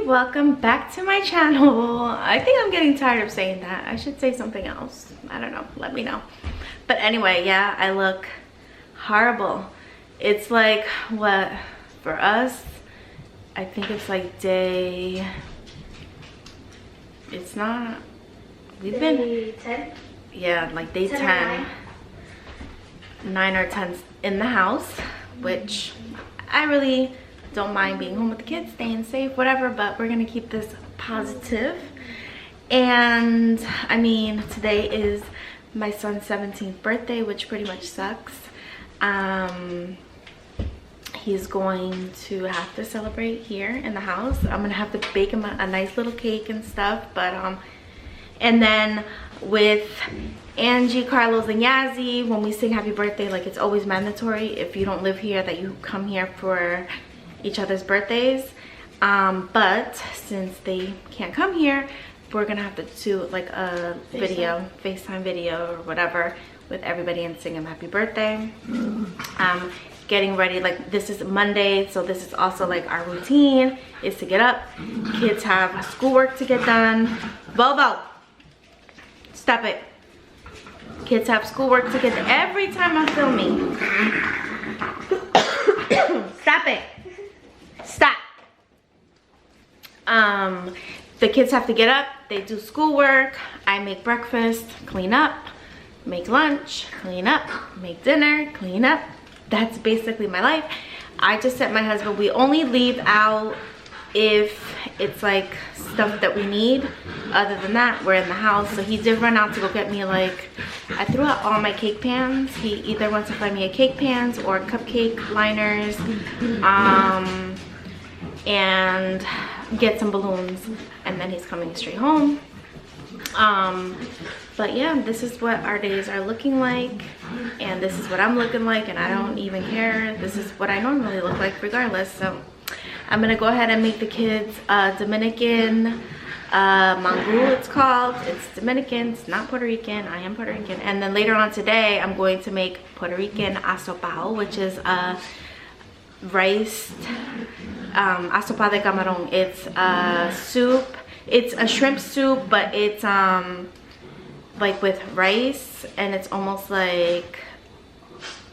welcome back to my channel. I think I'm getting tired of saying that. I should say something else. I don't know, let me know. But anyway, yeah, I look horrible. It's like, what, for us, I think it's like day, it's not, we've day been 10? Yeah, like day 10, 9 or 10 in the house, which I really don't mind being home with the kids, staying safe, whatever, but we're gonna keep this positive. And I mean, today is my son's 17th birthday, which pretty much sucks. He's going to have to celebrate here in the house. I'm gonna have to bake him a nice little cake and stuff, but and then with Angie, Carlos, and Yazzie, when we sing happy birthday, like, it's always mandatory if you don't live here that you come here for each other's birthdays. But since they can't come here, we're gonna have to do like a video, FaceTime video or whatever with everybody and sing them happy birthday. Getting ready, like, this is Monday, so this is also like our routine is to get up. Kids have schoolwork to get done. Bobo, stop it. Kids have schoolwork to get done. Every time I'm filming. Stop it. Stop. The kids have to get up, they do schoolwork, I make breakfast, clean up, make lunch, clean up, make dinner, clean up. That's basically my life. I just sent my husband, we only leave out if it's like stuff that we need. Other than that, we're in the house. So he did run out to go get me, like, I threw out all my cake pans. He either wants to find me a cake pans or cupcake liners, and get some balloons, and then he's coming straight home. But yeah, this is what our days are looking like, and this is what I'm looking like, and I don't even care. This is what I normally look like regardless. So I'm gonna go ahead and make the kids Dominican mango, it's called. It's Dominican, it's not Puerto Rican. I am Puerto Rican. And then later on today, I'm going to make Puerto Rican asopao, which is rice, asopa de camarón. It's soup. It's a shrimp soup, but it's like with rice, and it's almost like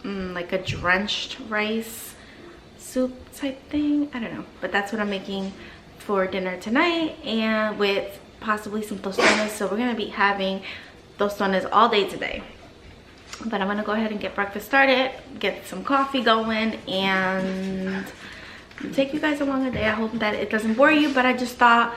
a drenched rice soup type thing. I don't know, but that's what I'm making for dinner tonight, and with possibly some tostones. So we're gonna be having tostones all day today. But I'm gonna go ahead and get breakfast started, get some coffee going, and take you guys along a day. I hope that it doesn't bore you, but I just thought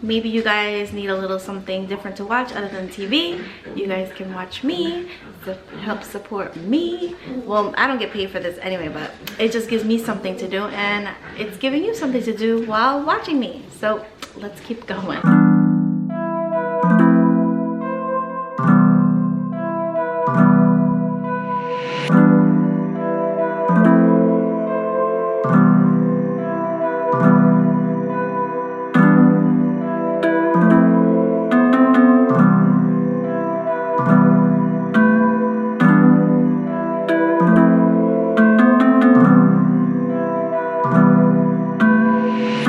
maybe you guys need a little something different to watch other than TV. You guys can watch me to help support me. Well, I don't get paid for this anyway, but it just gives me something to do, and it's giving you something to do while watching me. So let's keep going.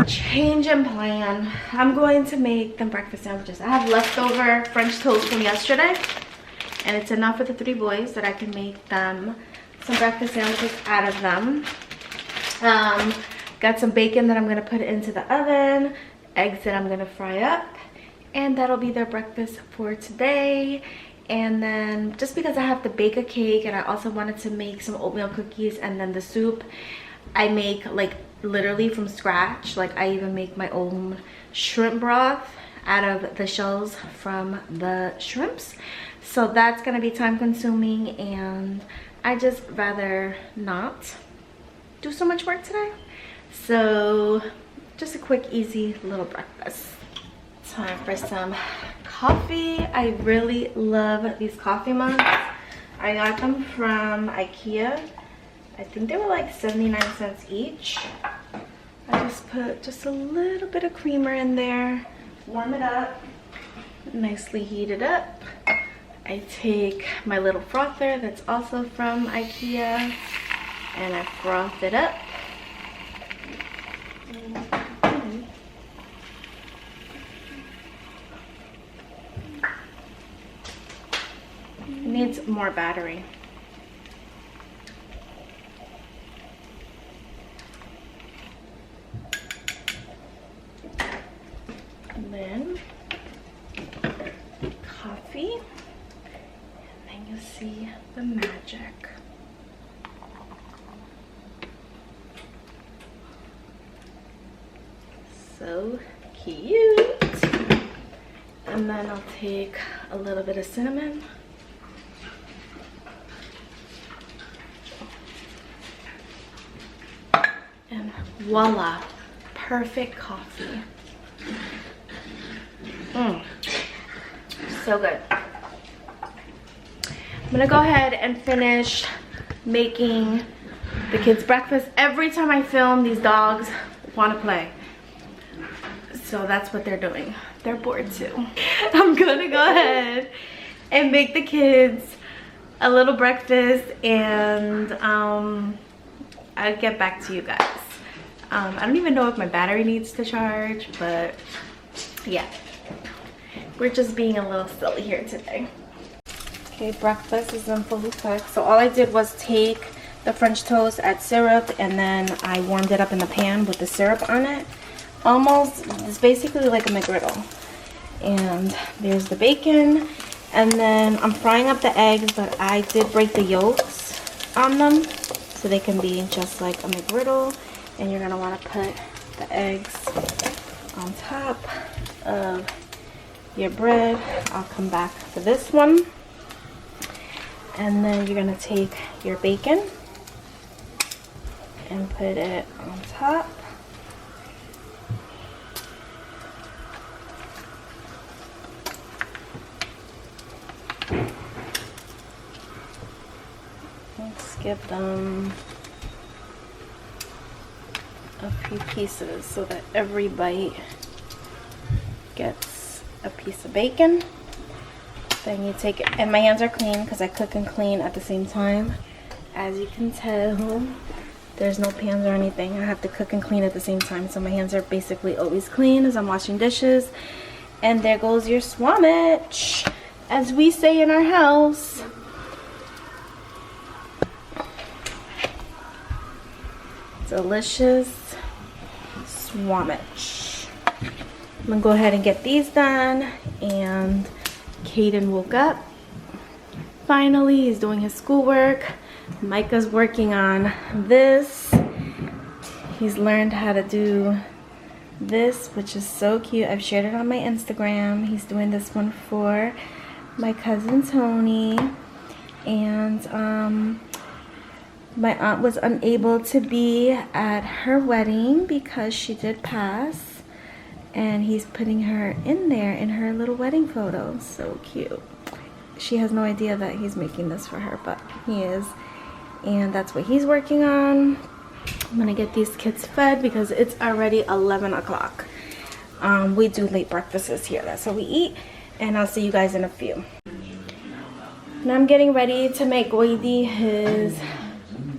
Change in plan. I'm going to make them breakfast sandwiches. I have leftover French toast from yesterday, and it's enough for the 3 boys that I can make them some breakfast sandwiches out of them. Got some bacon that I'm gonna put into the oven, eggs that I'm gonna fry up, and that'll be their breakfast for today. And then just because I have to bake a cake, and I also wanted to make some oatmeal cookies, and then the soup I make like literally from scratch. Like, I even make my own shrimp broth out of the shells from the shrimps. So that's gonna be time consuming, and I just rather not do so much work today. So just a quick, easy little breakfast. Time for some coffee. I really love these coffee mugs. I got them from IKEA. I think they were like 79 cents each. I just put just a little bit of creamer in there, warm it up, nicely heat it up. I take my little frother that's also from IKEA, and I froth it up. needs more battery. And then coffee, and then you see the magic. So cute. And then I'll take a little bit of cinnamon. And voila, perfect coffee. So good. I'm gonna go ahead and finish making the kids breakfast. Every time I film, these dogs want to play. So that's what they're doing. They're bored too. I'm gonna go ahead and make the kids a little breakfast, and I'll get back to you guys. I don't even know if my battery needs to charge, but yeah. We're just being a little silly here today. Okay, breakfast is in full effect. So all I did was take the French toast, add syrup, and then I warmed it up in the pan with the syrup on it. Almost, it's basically like a McGriddle. And there's the bacon. And then I'm frying up the eggs, but I did break the yolks on them so they can be just like a McGriddle. And you're gonna wanna put the eggs on top of your bread. I'll come back for this one. And then you're gonna take your bacon and put it on top. Let's give them a few pieces so that every bite gets a piece of bacon. Then you take it, and my hands are clean because I cook and clean at the same time. As you can tell, there's no pans or anything. I have to cook and clean at the same time, so my hands are basically always clean as I'm washing dishes. And there goes your swamich, as we say in our house. Delicious swamich. I'm gonna go ahead and get these done. And Caden woke up. Finally, he's doing his schoolwork. Micah's working on this. He's learned how to do this, which is so cute. I've shared it on my Instagram. He's doing this one for my cousin Tony. And my aunt was unable to be at her wedding because she did pass, and he's putting her in there in her little wedding photo. So cute. She has no idea that he's making this for her, but he is, and that's what he's working on. I'm gonna get these kids fed because it's already 11 o'clock. We do late breakfasts here. That's how we eat, and I'll see you guys in a few. Now I'm getting ready to make Goydies his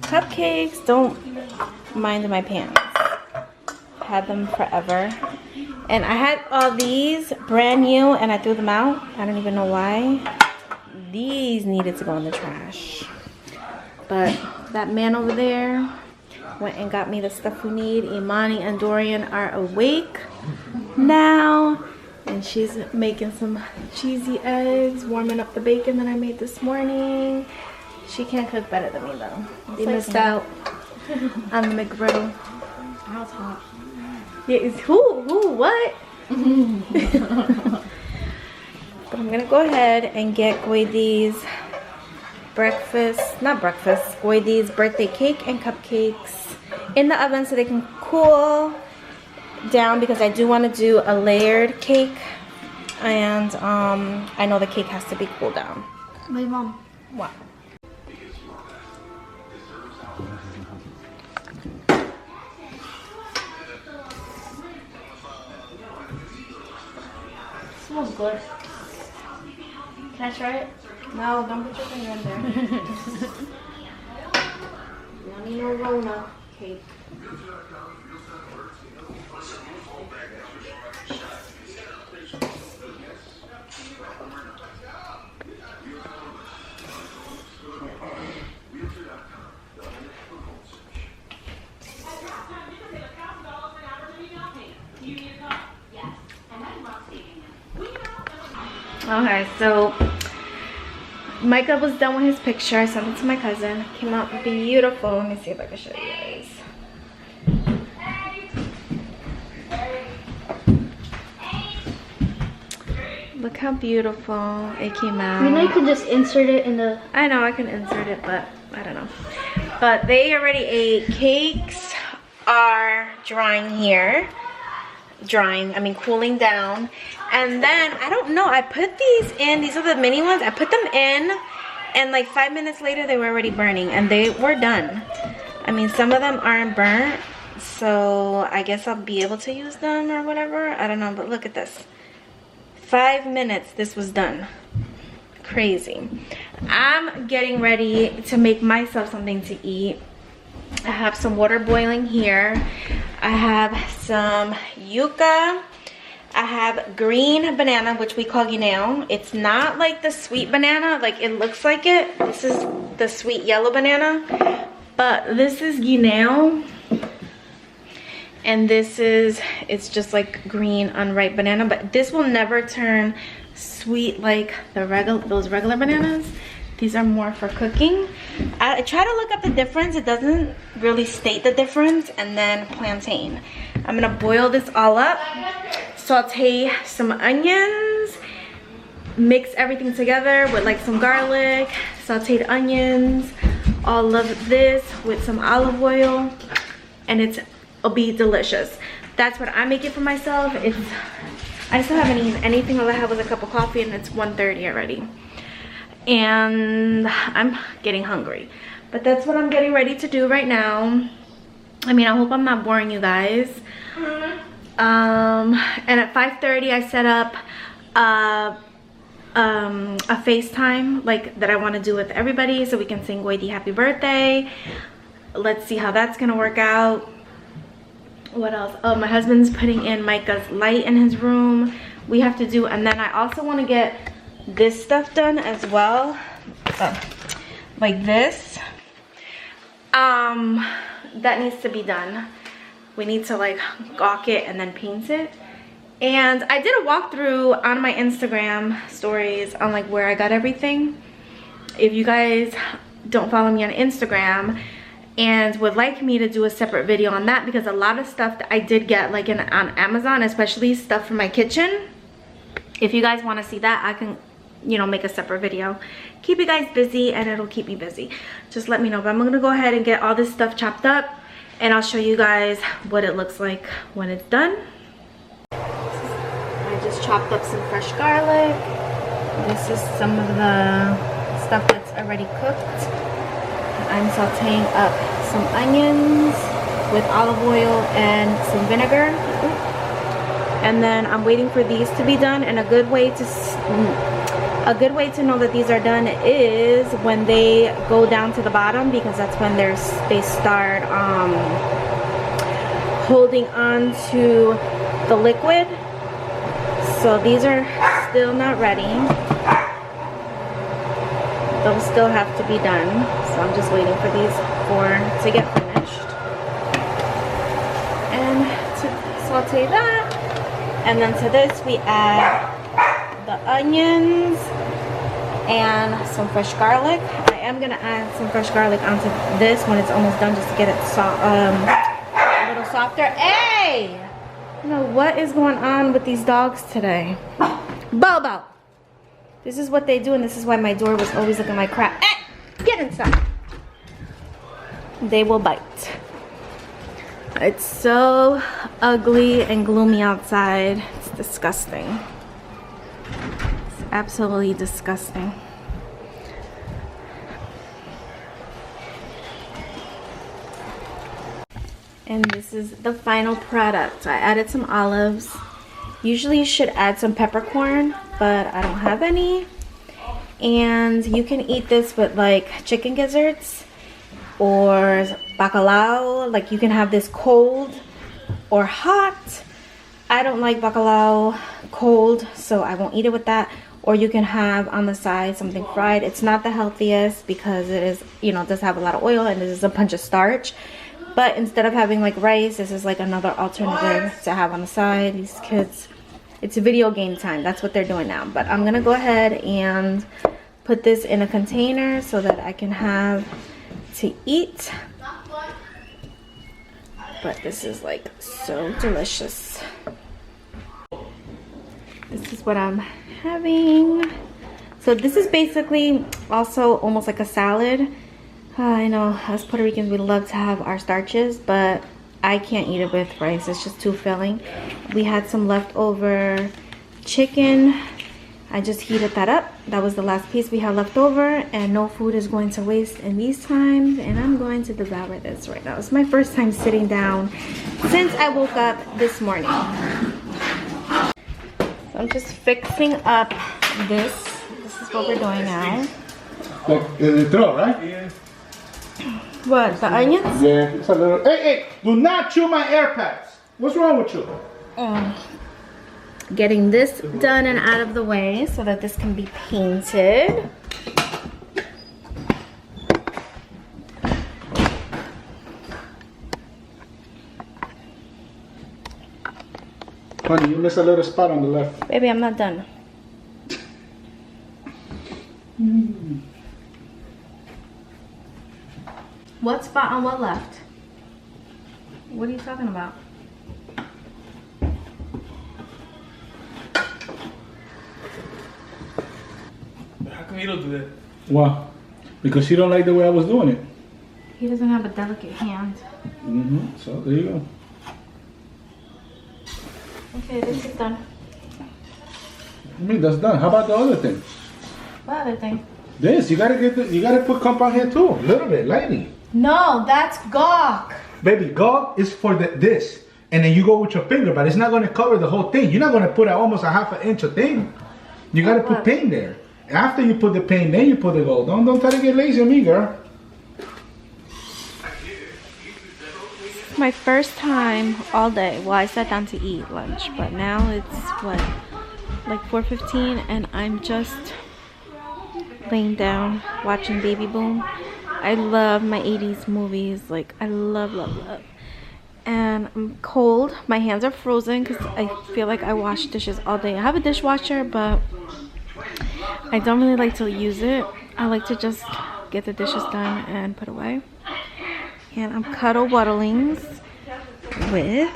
cupcakes. Don't mind my pants. Had them forever, and I had all these brand new and I threw them out. I don't even know why. These needed to go in the trash, but that man over there went and got me the stuff we need. Imani and Dorian are awake now, and she's making some cheesy eggs, warming up the bacon that I made this morning. She can't cook better than me though. They missed out on the McGriddle. I was hot. Yeah, it's what? But I'm gonna go ahead and get Goydies Goydies birthday cake and cupcakes in the oven so they can cool down, because I do want to do a layered cake, and I know the cake has to be cooled down. My mom. What? Smells good. Can I try it? No, don't put your finger in there. You don't need no Rona cake. Okay, so Micah was done with his picture. I sent it to my cousin. Came out beautiful. Let me see if I can show you guys. Look how beautiful it came out. You know you could just insert it in the... I know I can insert it, but I don't know. But they already ate. Cakes are drying here. Drying, I mean cooling down. And then, I don't know, I put these in. These are the mini ones. I put them in, and like 5 minutes later, they were already burning, and they were done. I mean, some of them aren't burnt, so I guess I'll be able to use them or whatever. I don't know, but look at this. 5 minutes, this was done. Crazy. I'm getting ready to make myself something to eat. I have some water boiling here. I have some yuca. I have green banana, which we call guineo. It's not like the sweet banana, like it looks like it. This is the sweet yellow banana, but this is guineo. And this is, it's just like green unripe banana, but this will never turn sweet like the those regular bananas. These are more for cooking. I try to look up the difference. It doesn't really state the difference. And then plantain. I'm gonna boil this all up, saute some onions, mix everything together with like some garlic, sauteed onions, all of this with some olive oil, and it'll be delicious. That's what I'm making for myself. I still haven't eaten anything. All I had was a cup of coffee, and it's 1:30 already. And I'm getting hungry, but that's what I'm getting ready to do right now. I mean, I hope I'm not boring you guys. And at 5:30 I set up a FaceTime like that I want to do with everybody so we can sing Goydies happy birthday. Let's see how that's gonna work out. What else? Oh, my husband's putting in Micah's light in his room. We have to do, and then I also want to get this stuff done as well. Like this. That needs to be done. We need to like caulk it and then paint it. And I did a walkthrough on my Instagram stories on like where I got everything. If you guys don't follow me on Instagram and would like me to do a separate video on that, because a lot of stuff that I did get like on Amazon, especially stuff for my kitchen, if you guys want to see that, I can, you know, make a separate video. Keep you guys busy, and it'll keep me busy. Just let me know. But I'm gonna go ahead and get all this stuff chopped up, and I'll show you guys what it looks like when it's done. I just chopped up some fresh garlic. This is some of the stuff that's already cooked. I'm sauteing up some onions with olive oil and some vinegar. And then I'm waiting for these to be done. And a good way to know that these are done is when they go down to the bottom, because that's when they start holding on to the liquid. So these are still not ready. Those still have to be done. So I'm just waiting for these to get finished. And to saute that. And then to this we add the onions and some fresh garlic. I am gonna add some fresh garlic onto this when it's almost done, just to get it a little softer. Hey! You know what is going on with these dogs today? Bobo! This is what they do, and this is why my door was always looking like crap. Hey! Get inside! They will bite. It's so ugly and gloomy outside. It's disgusting. It's absolutely disgusting. And this is the final product. I added some olives. Usually you should add some peppercorn, but I don't have any. And you can eat this with like chicken gizzards or bacalao. Like you can have this cold or hot. I don't like bacalao cold, so I won't eat it with that. Or you can have on the side something fried. It's not the healthiest because it is, you know, does have a lot of oil and this is a bunch of starch. But instead of having like rice, this is like another alternative to have on the side. These kids It's video game time. That's what they're doing now. But I'm gonna go ahead and put this in a container so that I can have to eat. But this is like so delicious. This is what I'm having. So this is basically also almost like a salad. I know as Puerto Ricans we love to have our starches, but I can't eat it with rice. It's just too filling. We had some leftover chicken. I just heated that up. That was the last piece we had left over, and no food is going to waste in these times, and I'm going to devour this right now. It's my first time sitting down since I woke up this morning. So I'm just fixing up this. This is what we're doing now. Like the throw, right? Yeah. What, the onions? Yeah, it's a little. Hey, do not chew my AirPods. What's wrong with you? Getting this done and out of the way so that this can be painted. Honey, you missed a little spot on the left. Baby, I'm not done. What spot on what left? What are you talking about? How come you don't do that? Why? Because she don't like the way I was doing it. He doesn't have a delicate hand. So there you go. Okay, this is done. I mean, that's done. How about the other thing? What other thing? This, you gotta put compound here too. A little bit, lightly. No, that's gawk. Baby, gauze is for this. And then you go with your finger, but it's not gonna cover the whole thing. You're not gonna put almost a half an inch of thing. You gotta put paint there. After you put the paint, then you put the gold. Don't try to get lazy on me, girl. My first time all day. Well, I sat down to eat lunch, but now it's what, like 4:15, and I'm just laying down watching Baby Boom. I love my 80s movies. Like, I love. And I'm cold. My hands are frozen because I feel like I wash dishes all day. I have a dishwasher, but I don't really like to use it. I like to just get the dishes done and put away. And I'm cuddle waddlings with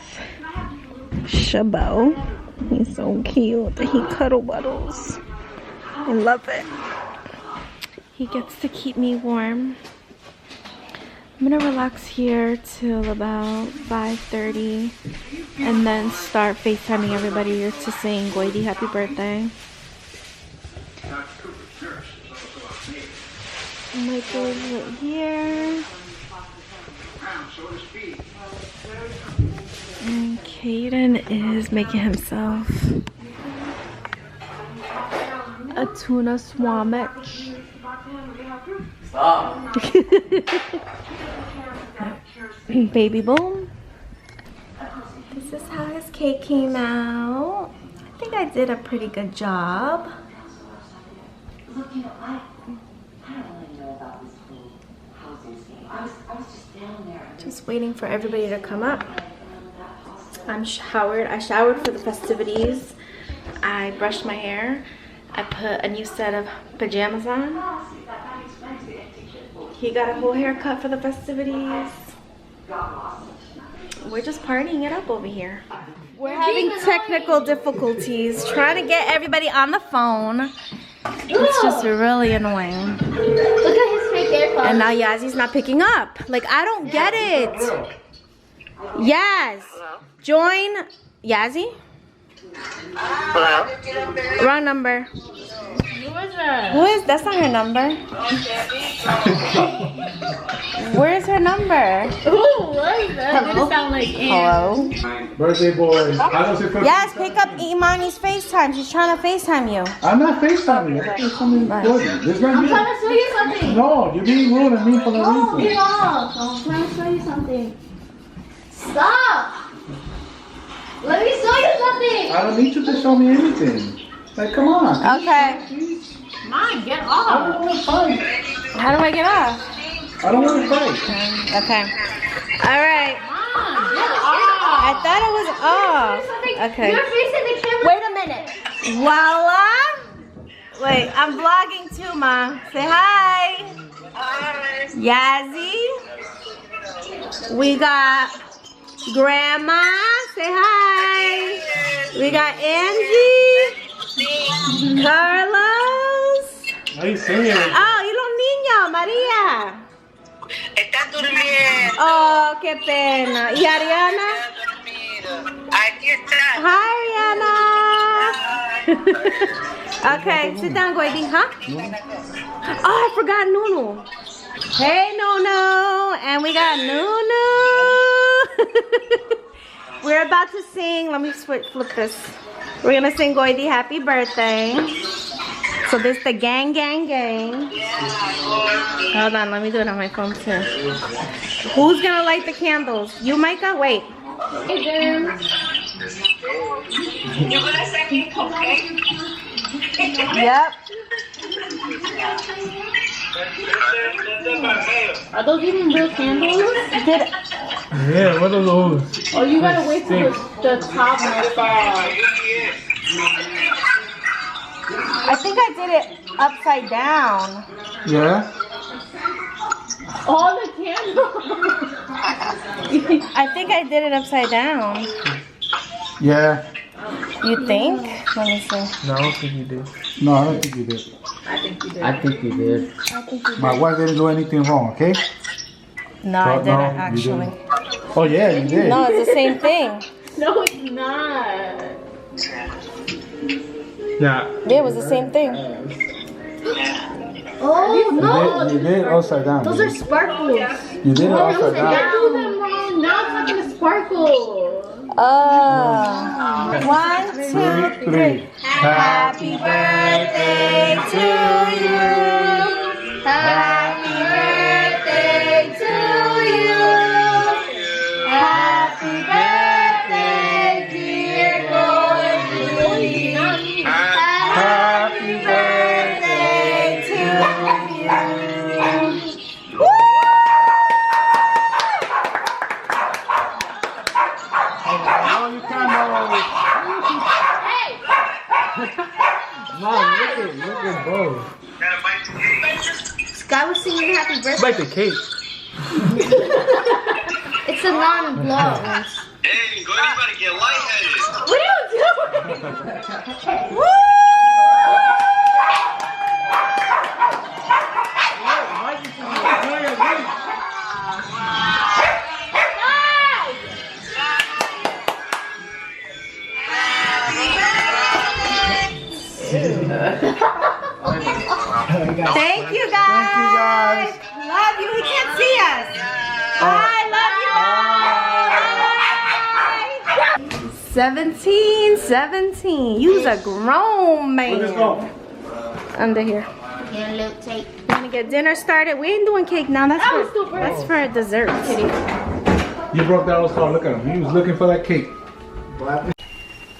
Chabot. He's so cute. He cuddle waddles. I love it. He gets to keep me warm. I'm gonna relax here till about 5:30 and then start FaceTiming everybody to sing Goydies happy birthday. Michael's right here. And Caden is making himself a tuna sandwich. Stop. Baby Boom. This is how his cake came out. I think I did a pretty good job. Just waiting for everybody to come up. I'm showered. I showered for the festivities. I brushed my hair. I put a new set of pajamas on. He got a whole haircut for the festivities. We're just partying it up over here. We're having technical difficulties trying to get everybody on the phone. It's just really annoying. Look at his fake AirPods. And now Yazzy's not picking up. Like, I don't get it. Yaz. Join Yazzie. Hello? Wrong number. Who is that? Who is? That's not her number. Where's her number? Who was that? Didn't sound like Ann. Hello. Birthday boy. How does it feel? Yes, pick up Imani's FaceTime. She's trying to FaceTime you. I'm not FaceTiming. That's just something important. This right I'm here. trying to show you something. No, you're being rude and mean for no Oh, get reason. off. I'm trying to show you something. Stop. Let me show you something. I don't need you to show me anything. Like, come on. Okay. Mine, get I off. don't want to fight. How do I get off? I don't want to fight. Okay. All right. Mom, get off. I thought it was off. Okay. You're facing the camera. Wait a minute. Voila. Wait, I'm vlogging too, Ma. Say hi. Hi. Yazzie. We got Grandma. Say hi. We got Angie. Carlos. Why you singing? Oh, y los niños, María. Estás durmiendo. Oh, qué pena. ¿Y Ariana? Aquí está. Hi, Ariana. Okay, sit down, Goydies, huh? Oh, I forgot Nunu. Hey, Nunu. And we got Nunu. We're about to sing. Let me flip this. We're going to sing Goydies happy birthday. So this the gang, gang, gang. Hold on, let me do it on my phone too. Who's gonna light the candles? You, Micah? Wait. You gonna send me cupcake? Yep. Are those even real candles? Yeah, what are those? Or you gotta wait till the top melts off? I think I did it upside down. Yeah? All the candles. I think I did it upside down. Yeah. You think? Let me see. No, I don't think you did. No, I don't think you did. I think you did. I think you did. I think you My wife didn't do anything wrong, okay? No, I No, didn't you actually. didn't. Oh, yeah, you did. No, it's the same thing. No, it's not. Yeah. Yeah, it was the same thing. Oh, no. You did upside down. Those are sparkles. You did it I upside down. do them wrong. Now it's not gonna sparkle. 1, 2, 3. Happy birthday to you. Happy birthday to you. Happy birthday, dear Goydies. Happy birthday to you. Woo! Oh, you can't Mom, look at both. Sky was singing happy birthday. Bite the cake. It's a non-blow. Hey, Goydies about to get lightheaded. What are you doing? Thank you guys. Love you. He can't see us. I love you guys. 17. You's a grown man. Let's go. Under here. Yeah, little tape. We're gonna get dinner started. We ain't doing cake now. That's for dessert. You broke that old star. Look at him. He was looking for that cake.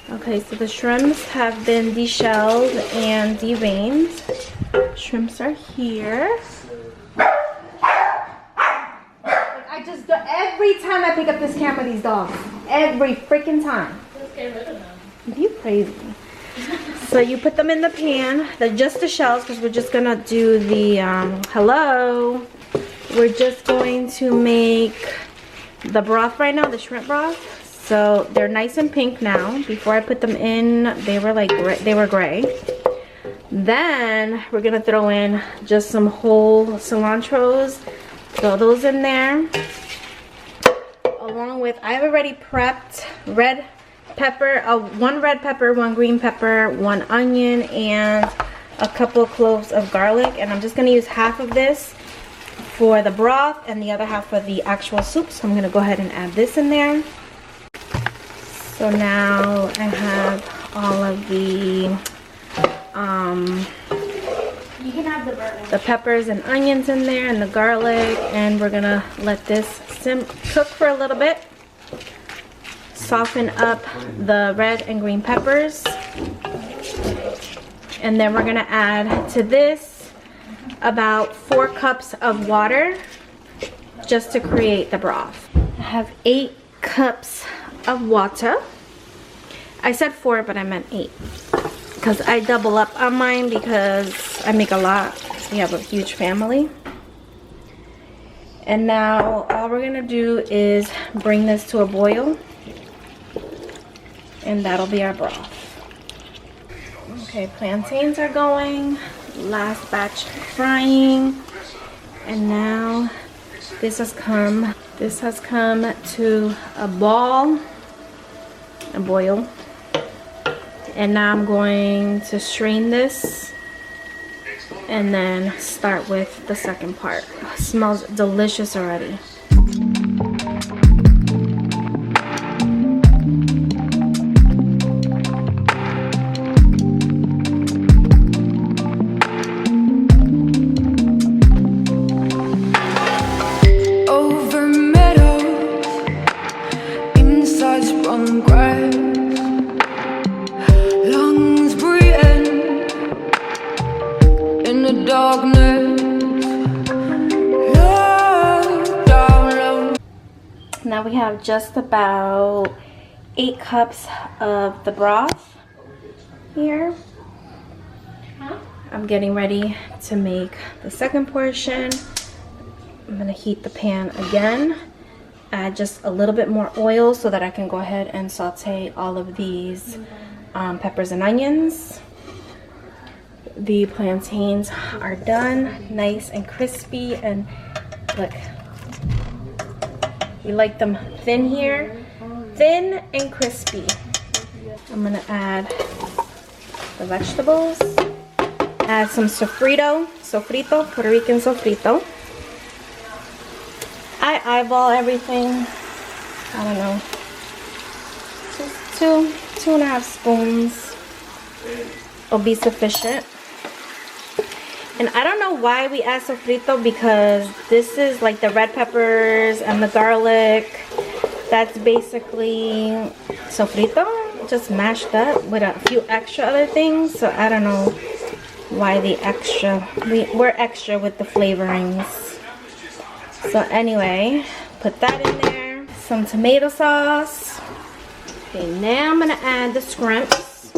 Okay, so the shrimps have been deshelled and deveined. Shrimps are here. I just do every time I pick up this camera, these dogs. Every freaking time. Let's get rid of them. You crazy. So you put them in the pan. They're just the shells because we're just gonna do the hello. We're just going to make the broth right now, the shrimp broth. So they're nice and pink now. Before I put them in, they were like gray. Then we're gonna throw in just some whole cilantros. Throw those in there. Along with, I've already prepped red pepper, 1 red pepper, 1 green pepper, 1 onion, and a couple of cloves of garlic. And I'm just gonna use half of this for the broth and the other half for the actual soup. So I'm gonna go ahead and add this in there. So now I have all of the You can have the peppers and onions in there and the garlic, and we're gonna let this cook for a little bit. Soften up the red and green peppers. And then we're gonna add to this about 4 cups of water just to create the broth. I have 8 cups of water. I said 4, but I meant 8 because I double up on mine because I make a lot. We have a huge family. And now all we're gonna do is bring this to a boil, and that'll be our broth. Okay, plantains are going, last batch frying, and now this has come to a boil. And now I'm going to strain this and then start with the second part. It smells delicious already. Over meadows, inside sprung grass, lungs breathing in the darkness. Look down low. Now we have just about 8 cups of the broth here. I'm getting ready to make the second portion. I'm gonna heat the pan again, add just a little bit more oil so that I can go ahead and saute all of these peppers and onions. The plantains are done, nice and crispy, and look, we like them thin here, thin and crispy. I'm gonna add the vegetables, add some sofrito, Puerto Rican sofrito. I eyeball everything. I don't know. Just two and a half spoons will be sufficient. And I don't know why we add sofrito, because this is like the red peppers and the garlic. That's basically sofrito, just mashed up with a few extra other things. So I don't know why the extra. We're extra with the flavorings. So anyway, put that in there. Some tomato sauce. Okay, now I'm gonna add the scrimps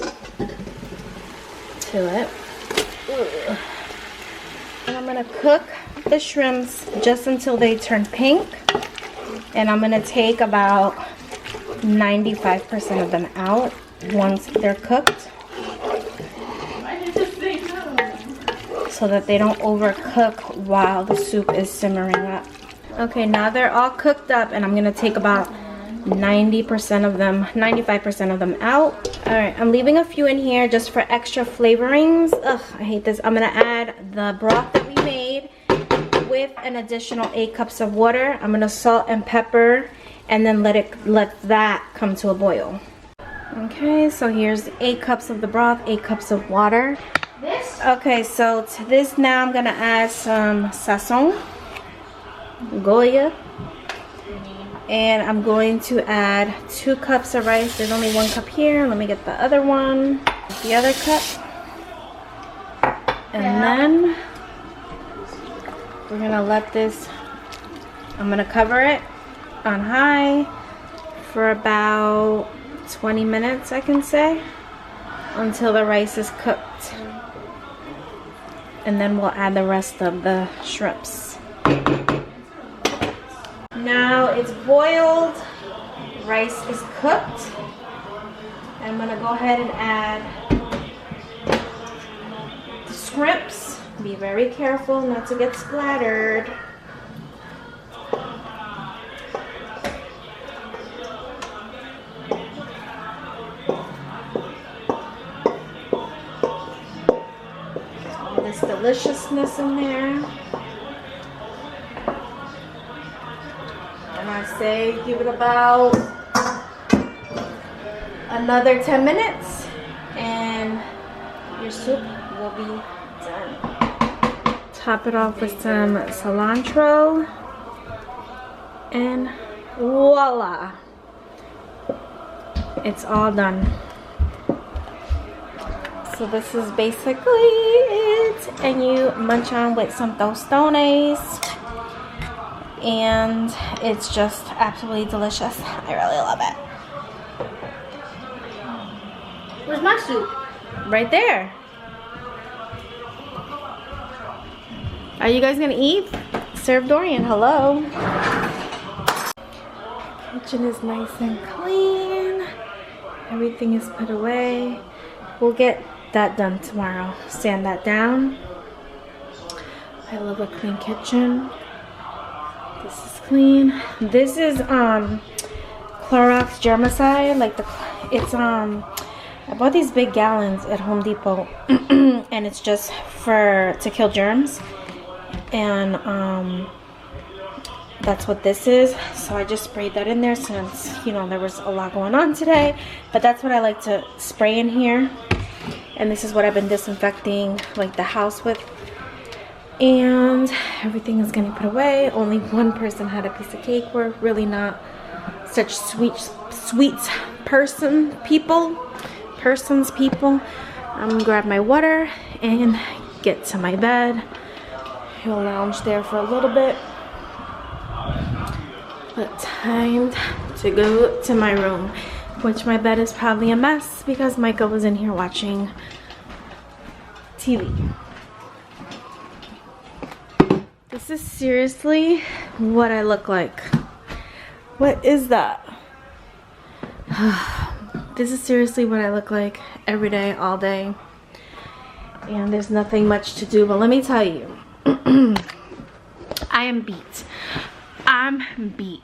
to it. Ugh. And I'm gonna cook the shrimps just until they turn pink. And I'm gonna take about 95% of them out once they're cooked, so that they don't overcook while the soup is simmering up. Okay, now they're all cooked up, and I'm gonna take about 90% of them, 95% of them out. All right, I'm leaving a few in here just for extra flavorings. Ugh, I hate this. I'm gonna add the broth that we made with an additional 8 cups of water. I'm gonna salt and pepper, and then let that come to a boil. Okay, so here's 8 cups of the broth, 8 cups of water. Okay, so to this now I'm gonna add some sazon, Goya, and I'm going to add 2 cups of rice. There's only 1 cup here. Let me get the other one, the other cup, and then we're gonna let this. I'm gonna cover it on high for about 20 minutes, I can say, until the rice is cooked. And then we'll add the rest of the shrimps. Now it's boiled, rice is cooked. I'm gonna go ahead and add the shrimps. Be very careful not to get splattered. All this deliciousness in there. And I say give it about another 10 minutes and your soup will be done. Top it off with some cilantro and voila, it's all done. So this is basically it, and you munch on with some tostones, and it's just absolutely delicious. I really love it. Where's my soup? Right there. Are you guys gonna eat? Serve Dorian, hello. Kitchen is nice and clean. Everything is put away. We'll get that done tomorrow. Sand that down. I love a clean kitchen. This is clean. This is Clorox germicide. Like I bought these big gallons at Home Depot and it's just to kill germs. And that's what this is. So I just sprayed that in there since, you know, there was a lot going on today. But that's what I like to spray in here. And this is what I've been disinfecting like the house with. And everything is getting put away. Only one person had a piece of cake. We're really not such sweet people. I'm gonna grab my water and get to my bed. He'll lounge there for a little bit. But time to go to my room, which my bed is probably a mess because Micah was in here watching TV. This is seriously what I look like. What is that? This is seriously what I look like every day, all day. And there's nothing much to do, but let me tell you, I am beat. I'm beat.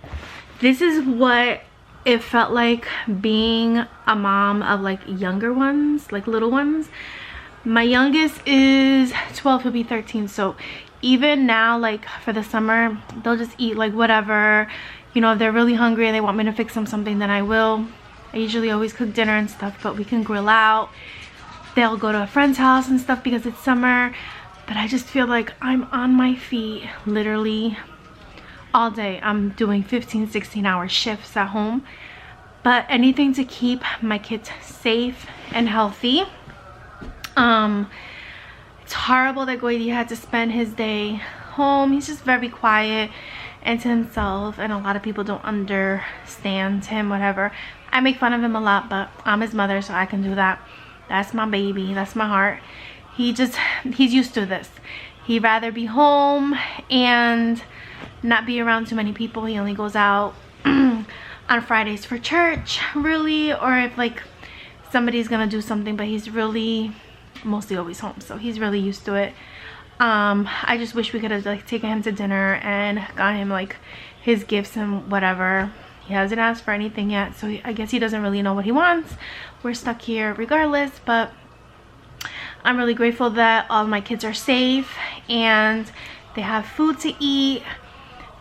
This is what it felt like being a mom of like younger ones, like little ones. My youngest is 12, he'll be 13. So even now, like for the summer, they'll just eat like whatever. You know, if they're really hungry and they want me to fix them something, then I will. I usually always cook dinner and stuff, but we can grill out. They'll go to a friend's house and stuff because it's summer. But I just feel like I'm on my feet literally all day. I'm doing 15-16 hour shifts at home, but anything to keep my kids safe and healthy. It's horrible that Goydies had to spend his day home. He's just very quiet and to himself, and a lot of people don't understand him, whatever. I make fun of him a lot, but I'm his mother, so I can do that. That's my baby, that's my heart. He's used to this. He'd rather be home and not be around too many people. He only goes out on Fridays for church, really, or if like somebody's gonna do something, but he's really mostly always home, so he's really used to it. I just wish we could have like taken him to dinner and got him like his gifts and whatever. He hasn't asked for anything yet, so I guess he doesn't really know what he wants. We're stuck here regardless, but I'm really grateful that all my kids are safe and they have food to eat,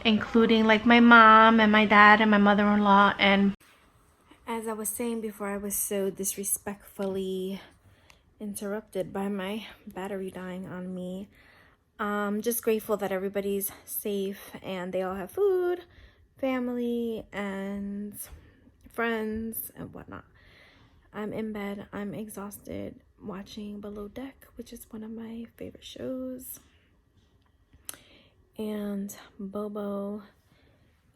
including like my mom and my dad and my mother-in-law. And as I was saying before, I was so disrespectfully interrupted by my battery dying on me. Just grateful that everybody's safe and they all have food, family, and friends and whatnot. I'm in bed. I'm exhausted watching Below Deck, which is one of my favorite shows. And Bobo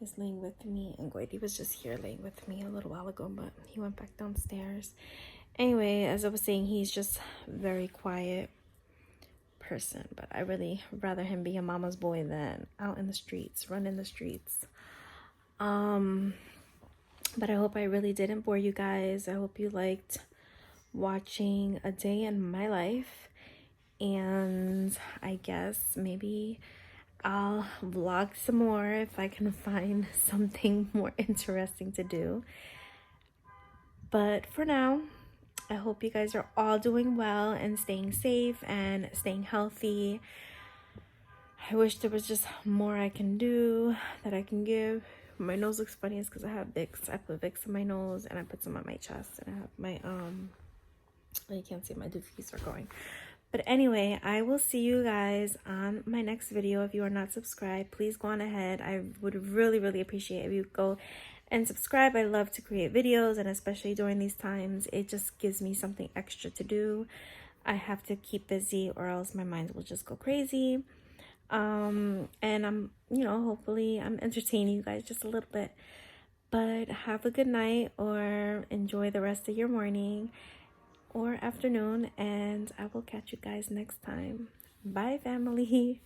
is laying with me, and Goydies was just here laying with me a little while ago, but he went back downstairs. Anyway, as I was saying, he's just very quiet person, but I really rather him be a mama's boy than out in the streets, running the streets. But I hope I really didn't bore you guys. I hope you liked watching a day in my life, and I guess maybe I'll vlog some more if I can find something more interesting to do. But for now, I hope you guys are all doing well and staying safe and staying healthy. I wish there was just more I can do, that I can give. My nose looks funny because I have Vicks. I put Vicks on my nose and I put some on my chest, and I have my you can't see, my doofies are going. But anyway, I will see you guys on my next video. If you are not subscribed, please go on ahead. I would really appreciate if you go and subscribe. I love to create videos, and especially during these times, it just gives me something extra to do. I have to keep busy or else my mind will just go crazy. And I'm, you know, hopefully I'm entertaining you guys just a little bit. But have a good night or enjoy the rest of your morning, or afternoon, and I will catch you guys next time. Bye, family.